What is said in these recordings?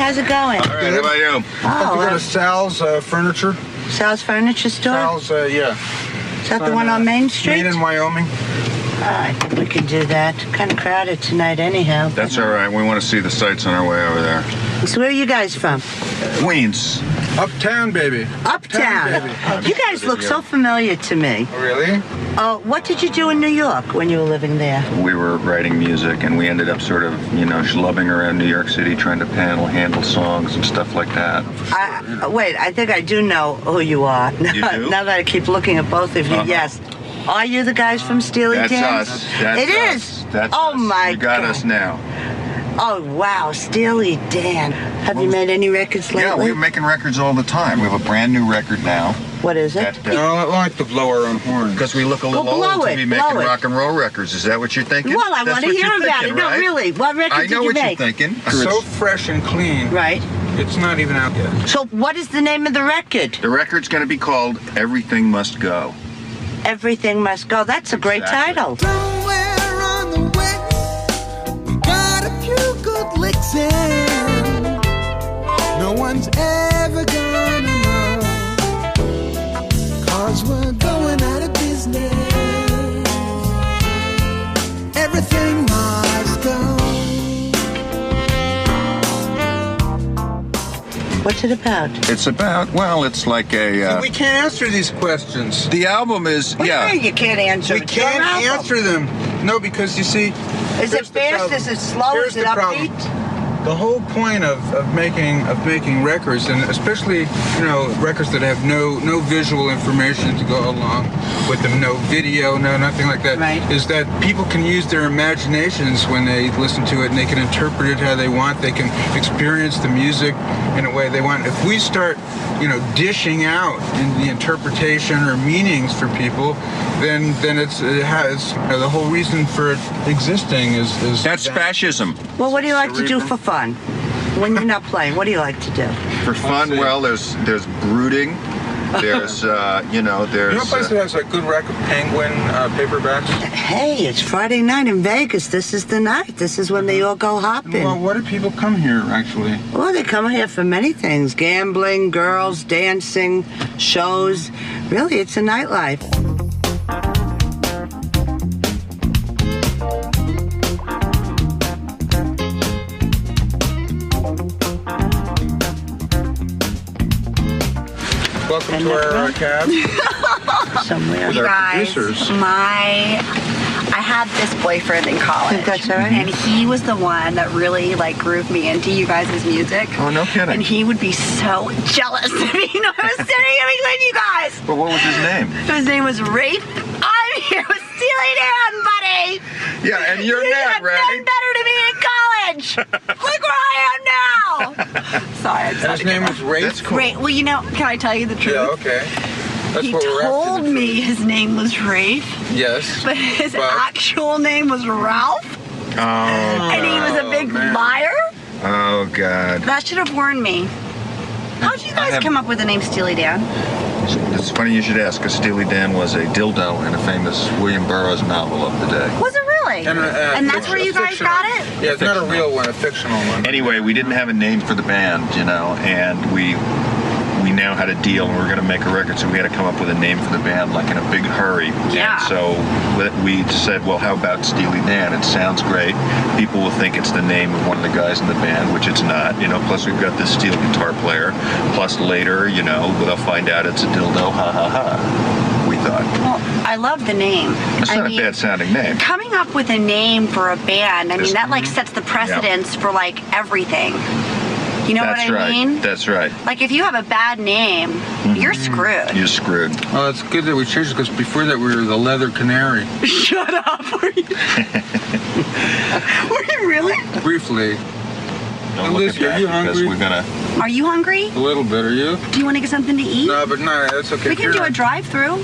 how's it going? All right, how about you? Oh, go to Sal's Furniture. Sal's Furniture Store? Sal's, yeah. Is that the one on Main Street? Main in Wyoming. I think we can do that. Kind of crowded tonight anyhow. That's all right. We want to see the sights on our way over there. So where are you guys from? Queens. Uptown, baby. Uptown. Baby. You guys look so familiar to me. Oh, really? What did you do in New York when you were living there? We were writing music, and we ended up sort of, schlubbing around New York City trying to handle songs and stuff like that. Wait, I think I do know who you are. You do? Now that I keep looking at both of you, yes. Are you the guys from Steely Dan? That's us. That's us. That's us. My God. You got us now. Oh, wow, Steely Dan. Have you made any records lately? Yeah, we're making records all the time. We have a brand new record now. What is it? I like to blow our own horn. Because we look a little old to be making rock and roll records. Is that what you're thinking? Well, I want to hear about it. No, really. What record did you make? I know what you're thinking. So fresh and clean. Right. It's not even out yet. So what is the name of the record? The record's going to be called Everything Must Go. Everything Must Go. That's a great title. Somewhere on the way, we got a few good licks in. No one's ever gonna know, 'cause we're going out of business. Everything must go. What's it about? It's about, it's like a... we can't answer these questions. The album is, What do you mean you can't answer? We can't answer them. No, because you see... Is it fast? Is it slow? Is it upbeat? The whole point of making records, and especially records that have no visual information to go along with them, no video, no nothing like that, right, is that people can use their imaginations when they listen to it, and they can interpret it how they want. They can experience the music in a way they want. If we start dishing out in the interpretation or meanings for people, then it has the whole reason for it existing is that's fascism. Well, what do you like to do for fun when you're not playing? What do you like to do for fun? Well, there's brooding. There's there's. You know a place that has a good rack of Penguin paperbacks? Hey, it's Friday night in Vegas. This is the night. This is when they all go hopping. Well, what do people come here actually? Well, they come here for many things: gambling, girls, dancing, shows. Really, it's a nightlife. Welcome to our cab. Somewhere. With You our guys, producers. I had this boyfriend in college. That's all right. And he was the one that really grooved me into you guys' music. Oh, no kidding. And he would be so jealous of me. I was sitting here with you guys. But what was his name? His name was Rafe. I'm here with Steely Dan, buddy. Yeah, and you're you not, have right? done better to me in college. Look where I am now. Sorry, I just And his name was Rafe? That's cool. Great. Well, can I tell you the truth? Yeah, okay. That's He what we're after, told the me truth. his name was Rafe, Yes. but his actual name was Ralph, Oh, and he was a big man. liar. oh God. That should have warned me. How'd you guys come up with the name Steely Dan? It's funny you should ask, because Steely Dan was a dildo in a famous William Burroughs novel of the day. Was it really? And that's where you guys got it? Yeah, it's not a real one, a fictional one. Anyway, we didn't have a name for the band, and we now had a deal, and we were going to make a record, so we had to come up with a name for the band, in a big hurry. Yeah. And so we said, well, how about Steely Dan? It sounds great. People will think it's the name of one of the guys in the band, which it's not. Plus, we've got this steel guitar player. Plus, later, they'll find out it's a dildo. Ha ha ha. We thought. Well, I love the name. It's not a bad sounding name. Coming up with a name for a band, that sets the precedence for everything. You know what I mean? That's right. If you have a bad name, you're screwed. You're screwed. Well, it's good that we changed it, because before that we were the Leather Canary. Shut up. Were you? Were you really? Briefly. Don't look at Alicia, that, are you because hungry? we're gonna... Are you hungry? A little bit, are you? Do you want to get something to eat? No, but no, that's okay. We can do a drive-through.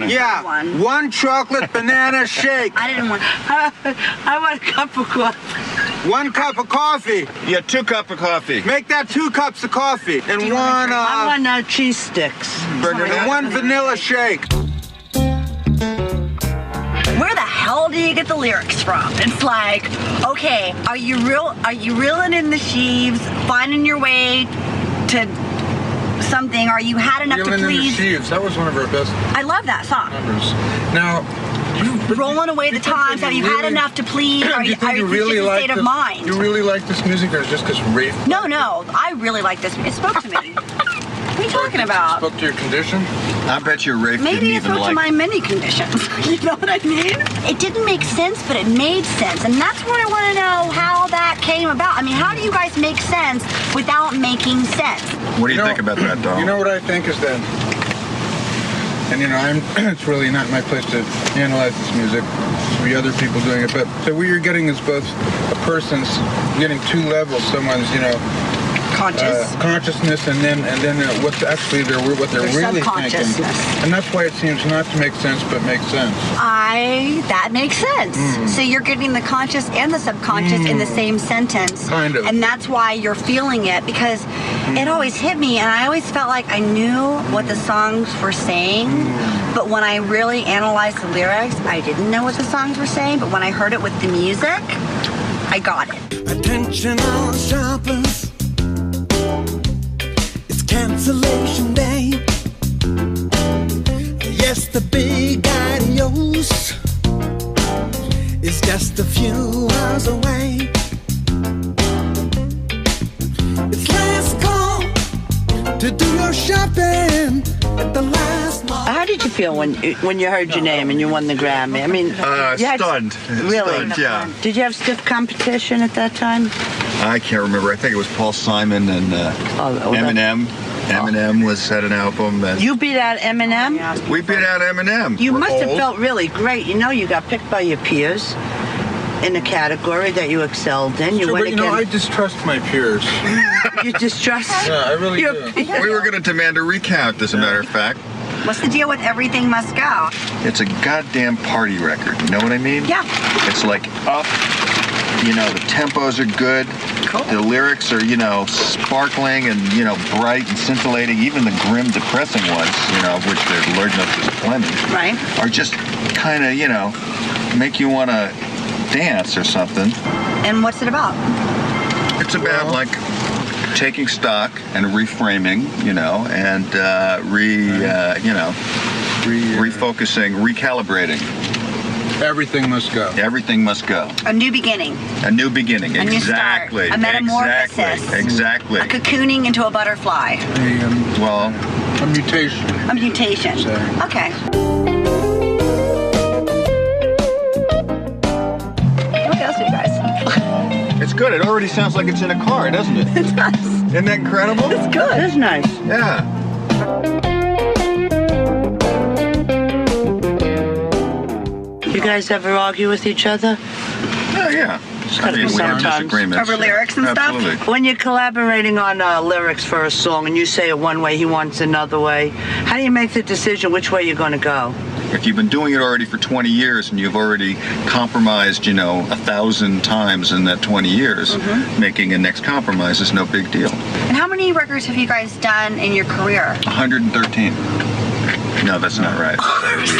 Yeah, one chocolate banana shake. I didn't want... I want a cup of coffee. 1 cup of coffee. Yeah, 2 cups of coffee. Make that 2 cups of coffee. And you want a drink? I want cheese sticks. and 1 vanilla shake. Where the hell hell do you get the lyrics from? It's like, okay, are you reeling in the sheaves, finding your way to something? Are you had enough Reeling to in the please? Sheaves. That was one of our best I love that song. numbers. Now, Rolling away the times. Have you had enough to please? Are you really in a state of mind? You really like this music, or is it just because Rafe? No, I really like this. It spoke to me. What are you talking about? Spoke to your condition? I bet you Rafe Maybe didn't it even spoke to like. my many conditions. You know what I mean? It didn't make sense, but it made sense. And that's what I want to know how that came about. I mean, how do you guys make sense without making sense? What do you think about that, Dom? You know what I think is that, and it's really not my place to analyze this music. It should be other people doing it. But so what you're getting is both a person's getting two levels. Someone's, consciousness, and then what's actually what they're really thinking. And that's why it seems not to make sense, but makes sense. That makes sense. So you're getting the conscious and the subconscious in the same sentence. Kind of. And that's why you're feeling it, because it always hit me, and I always felt like I knew what the songs were saying, but when I really analyzed the lyrics, I didn't know what the songs were saying, but when I heard it with the music, I got it. Attention all shoppers, it's cancellation day. Yes, the big adios is just a few hours away. It's last call to do your shopping at the last mall. How did you feel when you heard your name and you won the Grammy? I mean, you had- Stunned. Really? Stunned, yeah. Did you have stiff competition at that time? I can't remember. I think it was Paul Simon and Eminem. Eminem had an album. And You beat out Eminem? we beat out Eminem. You We're must have old. felt really great. You got picked by your peers in a category that you excelled in. You Sure, went but I again. distrust my peers. You distrust. Yeah, I really your do. peers. We were going to demand a recount, as a matter of fact. What's the deal with Everything Must Go? It's a goddamn party record. You know what I mean? Yeah. It's like up. The tempos are good. Cool. The lyrics are, sparkling and, bright and scintillating. Even the grim, depressing ones, of which there's large enough there's plenty, Right. are just kind of, make you want to dance or something. And what's it about? It's about, taking stock and reframing, and refocusing, recalibrating. Everything must go. Everything must go. A new beginning. A new beginning. A new start. Exactly. A metamorphosis. Exactly. A cocooning into a butterfly. A mutation. A mutation. So- Okay. What else do you guys? It's good. It already sounds like it's in a car, doesn't it? It does. Isn't that incredible? It's good. That's nice. Yeah. You guys ever argue with each other? Yeah. gotta be we have sometimes. disagreements. Over lyrics and stuff? Absolutely. When you're collaborating on lyrics for a song and you say it one way, he wants another way, how do you make the decision which way you're going to go? If you've been doing it already for 20 years and you've already compromised, 1,000 times in that 20 years, making a next compromise is no big deal. And how many records have you guys done in your career? 113. No, that's not right.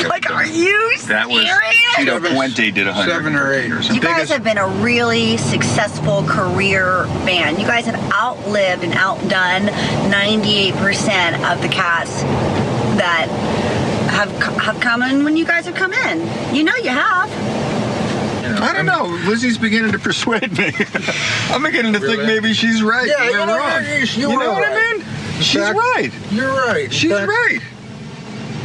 Like, are you That was serious? Tito Puente did 100. 7 or 8. You guys have been a really successful career band. You guys have outlived and outdone 98% of the cats that have come in when you guys have come in. You know you have. I don't know. Lizzie's beginning to persuade me. I'm beginning to think maybe she's right. Yeah, We're wrong. you know are what right. I mean? She's fact, right. You're right. She's fact, right.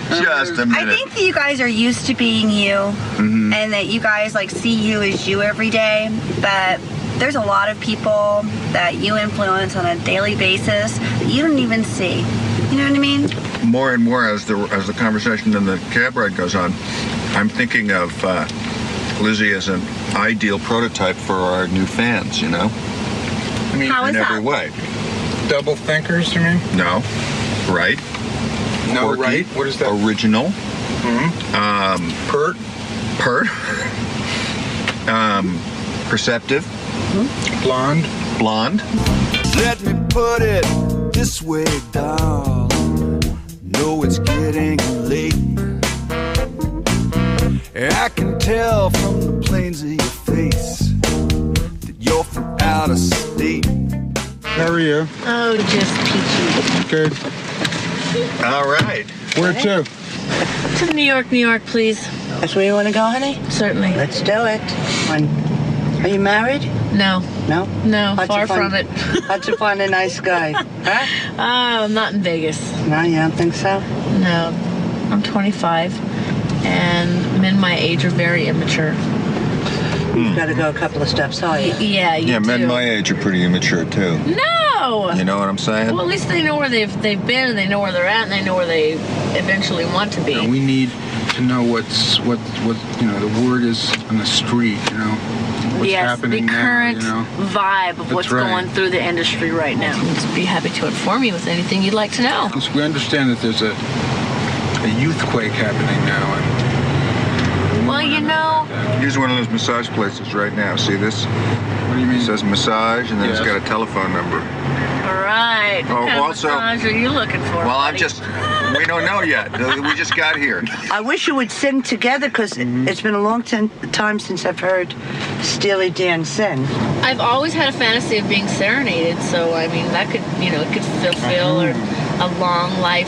Just a minute. I think that you guys are used to being you, and that you guys see you as you every day. But there's a lot of people that you influence on a daily basis that you don't even see. You know what I mean? More and more as the conversation in the cab ride goes on, I'm thinking of Lizzie as an ideal prototype for our new fans. I mean, How is In every that? way. double thinkers, you mean? No. Right. No, Quirky, right? What is that? Original. Pert? Pert. Perceptive. Blonde? Blonde. Let me put it this way, doll. No, it's getting late. I can tell from the plains of your face that you're from out of state. How are you? Oh, just peachy. Good. All right. Where to? To New York, please. That's where you want to go, honey? Certainly. Let's do it. Are you married? No. No? No, How'd far you find- from it. How'd you find a nice guy? Huh? I'm not in Vegas. No, you don't think so? No. I'm 25, and men my age are very immature. You've got to go a couple of steps higher. Yeah, you Yeah, do. men my age are pretty immature too. No! You know what I'm saying? Well, at least they know where they've been, and they know where they're at, and they know where they eventually want to be. We need to know what the word is on the street. What's yes, happening the current now. vibe of what's right. going through the industry right now. I'd just be happy to inform you with anything you'd like to know. Because we understand that there's a youthquake happening now. Well, you know, Here's one of those massage places right now. See this? What do you mean? It says massage, and then Yes. it's got a telephone number. all right. Oh, What kind also- of massage are you looking for? Well, I'm buddy? just. We don't know yet. We just got here. I wish you would sing together because it's been a long time since I've heard Steely Dan sing. I've always had a fantasy of being serenaded, so I mean that could, it could fulfill a long life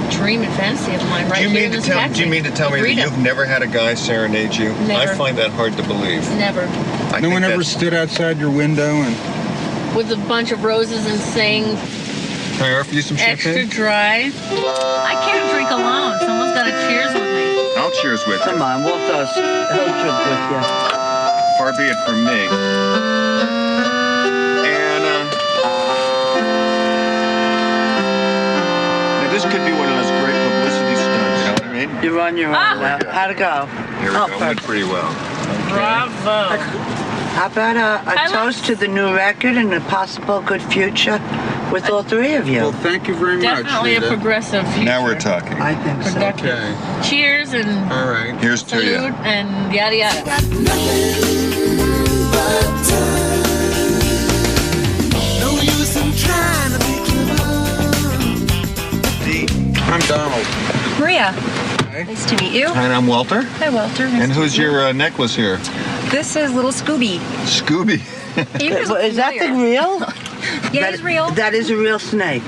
dream and fantasy of mine right Do you here mean in to this tell? taxi. Do you mean to tell me that Rita. you've never had a guy serenade you? Never. I find that hard to believe. Never. I No think one ever that's- stood outside your window and With a bunch of roses and sang Can I offer you some extra champagne? dry. I can't drink alone. Someone's got to cheers with me. I'll cheers with you. Come on, Walter's he'll drink with you. Far be it from me. And now this could be one of those great publicity stunts. You know what I mean? You're on your own now. How'd it go? Here we Oh, go. Went perfect. pretty well. Bravo. How about I a toast to the new record and a possible good future with all three of well, you? thank you very much. Definitely a Rita. progressive future. Now we're talking. I think so. Productive. Okay. Cheers and All right. Here's to salute you. and yada yada. No use in trying to make you love. I'm Donald. Maria, Hi. nice to meet you. And I'm Walter. Hi, Walter. Nice And to who's meet you. your necklace here? This is little Scooby. Scooby. He was Well, is that thing familiar. real? Yeah, That- he's real. That is a real snake.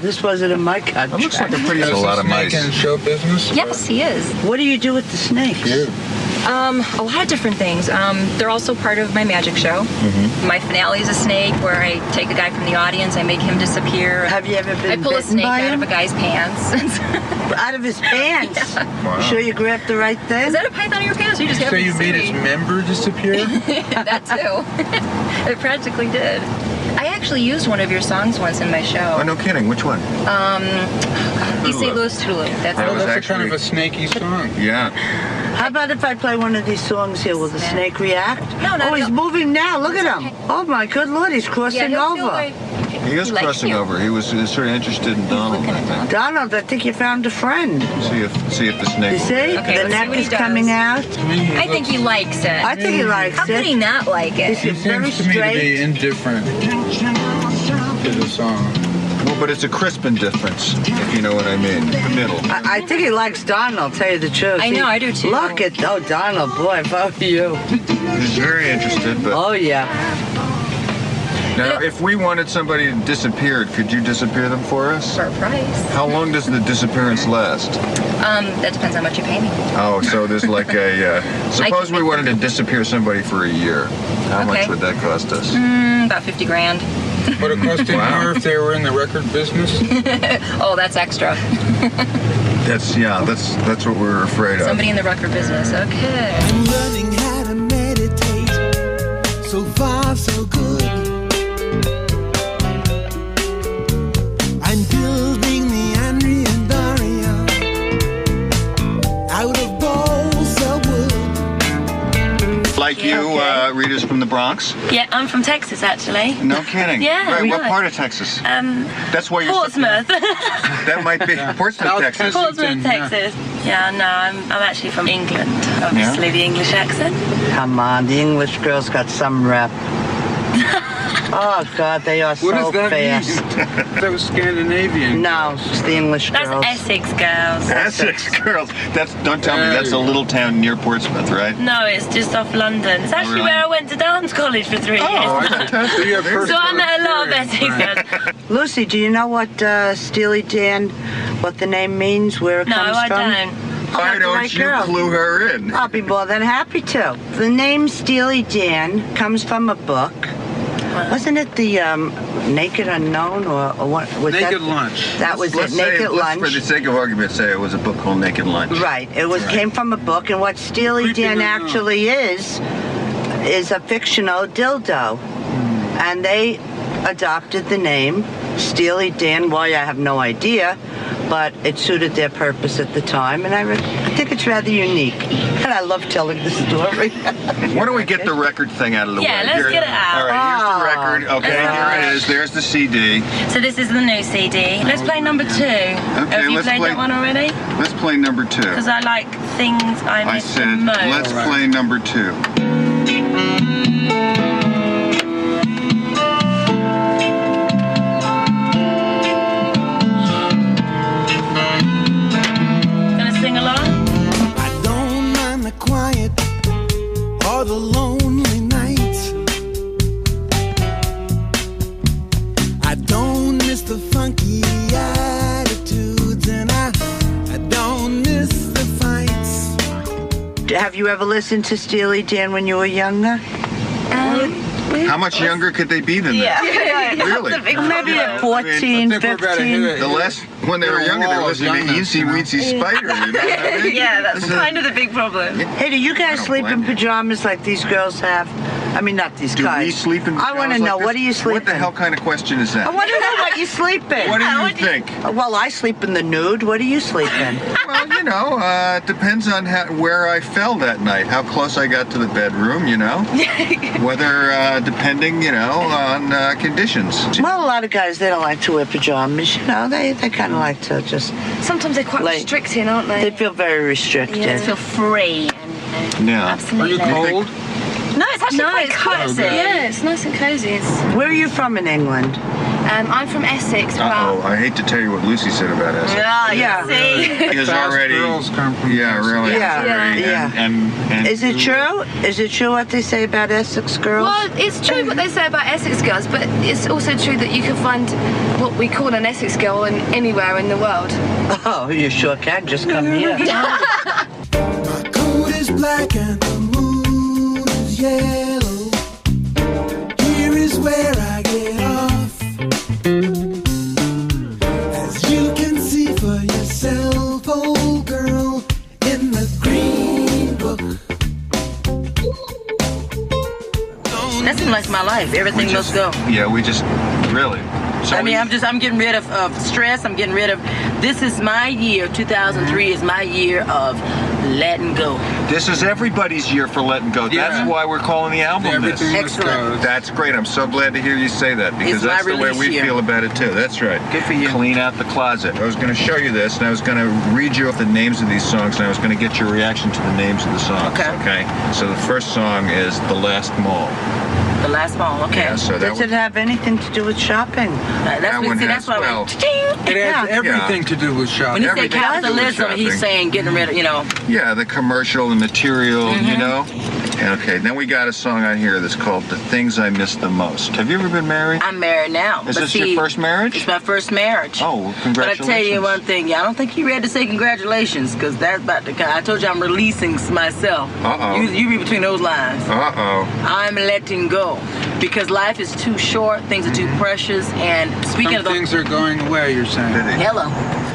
This wasn't in my contract. That looks like a pretty. There's a lot of snake mice. in show business. Yes, he is. What do you do with the snakes? You. A lot of different things. They're also part of my magic show. My finale is a snake where I take a guy from the audience, I make him disappear. Have you ever been I pull a bitten snake by out him? of a guy's pants. Out of his pants? Wow. You sure you grabbed the right thing? Is that a python in your pants? Or you just So happen you to made see his me? member disappear? That too. It practically did. I actually used one of your songs once in my Oh, show. no kidding. Which one? East St. Louis Tulip. That's That Oh, was that's a kind actually- of a snaky song. Yeah. How about if I play one of these songs here? Will the snake react? No, Oh, he's moving now. Look at him. Oh, my good Lord. He's crossing he'll feel over. like- He is likes crossing you. over. He was sort of interested in Donald, I think. Donald, I think you found a friend. See if the snake. You will see? react. Okay, The let's see neck what he is does. coming out. To me, he I think he likes it. I think he likes How could he it. not like it? He's He very seems to me to be straight. indifferent to the song. Well, but it's a crisp indifference, if you know what I mean. The middle. I think he likes Donald, tell you the truth. I know, I do too. Look at, oh, Donald, boy, if I were you. He's very interested, but Oh, yeah. now if we wanted somebody disappeared, could you disappear them for us? For a price. How long does the disappearance last? That depends how much you pay me. Oh, so there's like a. Suppose we wanted to disappear somebody for a year. How much Okay. would that cost us? About 50 grand. Would it cost him Wow. more if they were in the record business? Oh, that's extra. That's what we're afraid of. Somebody in the record business. Okay. I'm learning how to meditate. So far, so good. I'm building the Andrea out of balls of wood. Like Yeah, you, okay. Rita's from the Bronx? Yeah, I'm from Texas, actually. No kidding. Yeah, Right, what right. part of Texas? Um, That's why you're. Portsmouth. That might be Portsmouth, South Texas. Kensington. Portsmouth, Texas. Yeah, no, I'm actually from England. Obviously, the English accent. Come on, the English girl's got some rep. Oh, God, they are so What does that fast. mean? That was Scandinavian. No, it's the English That's girls. Essex girls. Essex girls. Don't tell me that's a little town near Portsmouth, right? No, it's just off London. It's actually really? where I went to dance college for 3 years. Oh, fantastic. You have So I first-hand met a lot of experience. Essex girls. Lucy, do you know what Steely Dan, what the name means, where it No, comes I from? don't. Why the don't right you girl. clue her in? I'll be more than happy to. The name Steely Dan comes from a book. Wasn't it the Naked Unknown or what? Was Naked that, Lunch. That was Let's it, Naked let's, Lunch. for the sake of argument, say it was a book called Naked Lunch. Right. It was came from a book, and what Steely Creeping Dan Unknown. actually is a fictional dildo, and they adopted the name Steely Dan. Why, I have no idea, but it suited their purpose at the time, and I think it's rather unique. And I love telling the story. Why don't we get the record thing out of the way? Yeah, let's Here- get it out. All right, here's the record. Okay, Ah. here it is. There's the CD. So this is the new CD. Let's play number 2. Have you let's played play- that one already? Let's play number 2. Because I like things I I miss the said, most. let's All right. play number 2. Gonna sing along? I don't mind the quiet or the lonely nights. I don't miss the funky attitudes, and I don't miss the fights. Have you ever listened to Steely Dan when you were younger? How much younger could they be than that? Really? Maybe at 14, I think we're about to hit 15. it. The last, when they were younger, they were listening to Youngness, Eensy you know? Weensy Spider. You know what I mean? Yeah, that's This is- kind of the big problem. Hey, do you guys I don't sleep in blame you. pajamas like these girls have? I mean, not these Do guys. we sleep in I want to pajamas know, like what this? do you sleep What the in? hell kind of question is that? I want to know what you sleep in. What do you think? Well, I sleep in the nude. What do you sleep in? Well, you know, it depends on where I fell that night, how close I got to the bedroom, you know, whether, depending, you know, on conditions. Well, a lot of guys, they don't like to wear pajamas. You know, they kind of like to just, Sometimes they're quite Like- restricting, aren't they they? feel very restricted. Just feel free. Yeah. Are Absolutely. you cold? No, it's actually No, quite it's cozy. Yeah, it's nice and cozy. Where are you from in England? I'm from Essex. Uh-oh, I hate to tell you what Lucy said about us. Ah, Yeah. see? Is Fast already, girls come from yeah, Essex. really. Yeah, Already. yeah. And Is it true? Is it true what they say about Essex girls? Well, it's true what they say about Essex girls, but it's also true that you can find what we call an Essex girl anywhere in the world. Oh, you sure can. Just come here. My coat is black and the moon is yellow. Here is where I get off. As you can see for yourself, old girl, in the green book. That seems like my life. Everything must go. Yeah, we just, really. So I mean, we- I'm getting rid of stress. I'm getting rid of, this is my year, 2003 is my year of letting go. This is everybody's year for letting go. Yeah. That's why we're calling the album this. Everything must Excellent. go. That's great. I'm so glad to hear you say that because It's my that's the way release we year. feel about it too. That's right. Good for you. Clean out the closet. I was going to show you this, and I was going to read you off the names of these songs, and I was going to get your reaction to the names of the songs. Okay. So the first song is "The Last Mall." The last ball, okay. Yeah. So that Does it was, have anything to do with shopping? That's that what, one see, has- that's why well, I went, "Ching." It has everything to do with When shopping. he said everything to do with capitalism, he's shopping. saying getting rid of, you know. yeah, the commercial, the material, Mm-hmm. you know. Okay. Then we got a song on here that's called "The Things I Miss the Most." Have you ever been married? I'm married now. Is but this see, your first marriage? It's my first marriage. Oh, well, But I congratulations. tell you one thing, I don't think you ready to say congratulations, because that's about to come. I told you I'm releasing myself. Uh-oh. You read between those lines. Uh-oh. I'm letting go. Because life is too short, things are too precious, and speaking Some of the... things are going away, you're saying. Hello.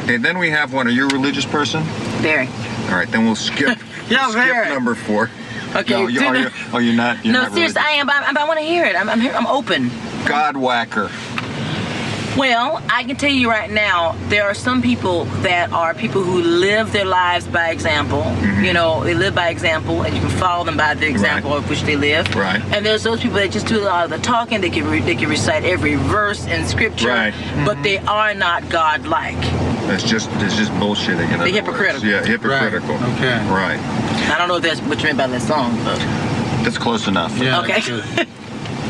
Okay, then we have one. Are you a religious person? Very. All right, then we'll skip. Yeah, skip very. number 4. Okay. No, you're not. You're No, not seriously, I am. I want to hear it. I'm here. I'm open. God whacker. Well, I can tell you right now, there are some people that are people who live their lives by example. Mm-hmm. You know, they live by example, and you can follow them by the example of which they live. Right. And there's those people that just do a lot of the talking. They can recite every verse in scripture, Right. but they are not God-like. It's just bullshitting. In other hypocritical. words. Yeah, hypocritical. Right, okay. Right. I don't know if that's what you meant by that song, but That's close enough. Yeah, okay. that's good.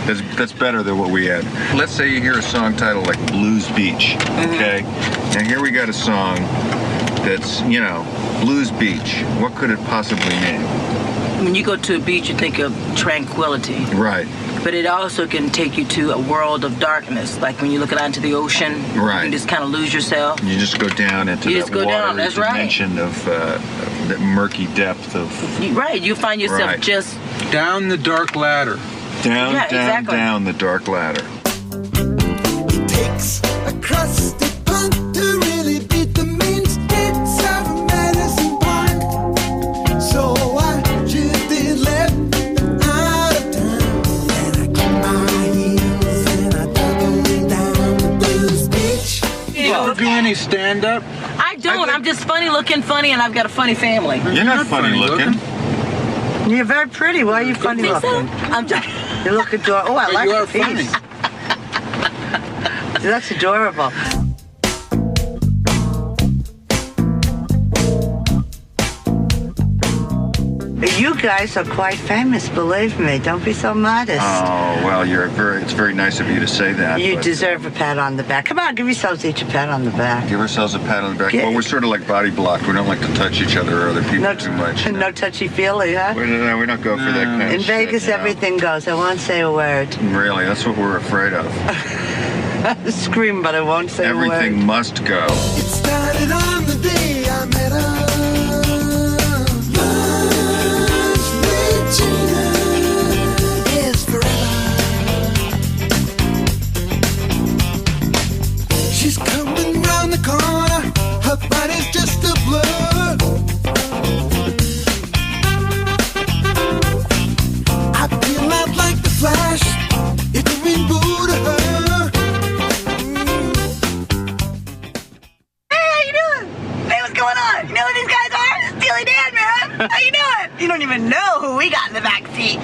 That's better than what we had. Let's say you hear a song titled like Blues Beach, okay? And here we got a song that's, Blues Beach. What could it possibly mean? When you go to a beach, you think of tranquility. Right. But it also can take you to a world of darkness. Like when you look out into the ocean, right. You just kind of lose yourself. You just go down into that watery dimension of that murky depth of... Right, you find yourself just... Down the dark ladder. Down the dark ladder. It takes a crusty punk to really beat the main streets of Madison Park. So I drifted left out of town, and I clipped my heels and I doubled down the Blues Beach. You ever do any stand-up? I don't. I'm just funny looking, and I've got a funny family. You're not funny looking. You're very pretty. Why are you funny looking? I'm just... You look adorable. Oh, I like the piece. That's adorable. You guys are quite famous, believe me. Don't be so modest. Oh, well, it's very nice of you to say that. You deserve a pat on the back. Come on, give yourselves each a pat on the back. Give ourselves a pat on the back. Well, we're sort of like body blocked. We don't like to touch each other or other people too much. No touchy-feely, huh? We don't go for that kind of In shit. Vegas, everything goes. I won't say a word. Really? That's what we're afraid of. Scream, but I won't say a word. Everything must go. It started on the day I met her. She's coming round the corner, her body's just a blur. I feel out like the Flash, if the wind blew to her. Hey, how you doing? Hey, what's going on? You know who these guys are? Steely Dan, man. How you doing? You don't even know who we got in the back seat.